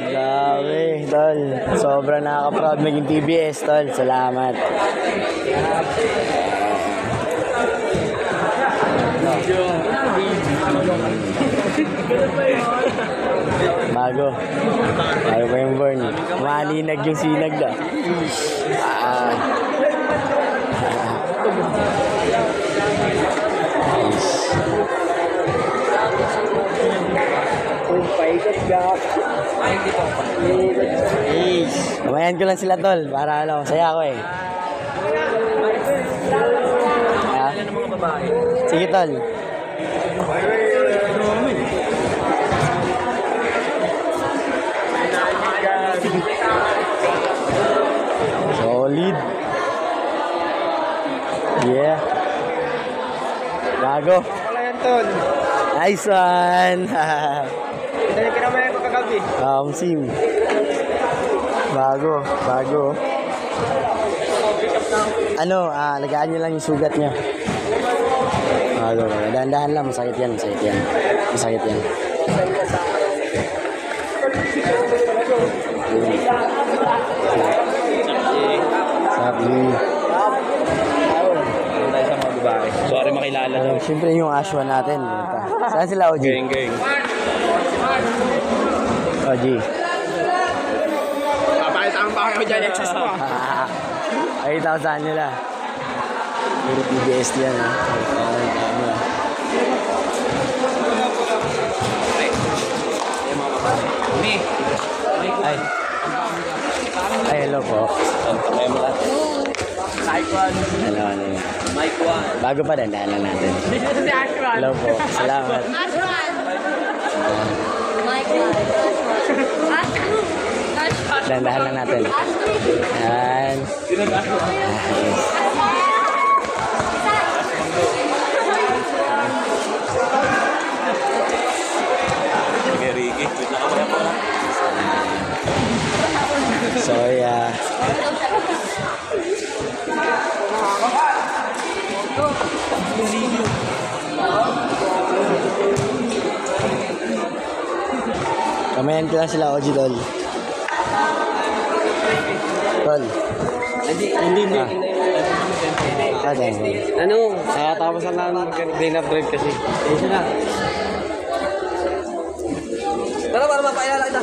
Grabe, tol. Sobrang nakaka-proud maging TBS, tol. Salamat. Bago. Bago pa yung burn. Maninag yung sinag na. Kamayan ko lang sila, tol. Para ano, masaya ako eh. Sige, tol. Solid. Yeah. Bago. Wala yan, tol. Nice one. Dahil kinamaya ko kagabi. Sim. Bago. Ano, lagaan nyo lang yung sugat niya. Bago. Dahan-dahan lang. Masakit yan. Sabi. Tayo sa mga babae. Sorry makilala. Siyempre yung aswa natin. Saan sila, OG? Geng. OG. Papakita ang pakay ko dyan. Excess mo. Ay, tao saan nila? Puro PBS yan. Ay, hello po. Hello. Mike 1. Bago pa rin, dahan lang natin. Hello po. Salamat. Dahan lang natin. Yan. Sige, Ricky. Wait na kamaya po. Soya. Kamayan ko lang sila, OG, tol. Tol. Hindi. Ano? Tapos lang mag-clean up drive kasi. Ayun na. Tara, para mapakilala kita.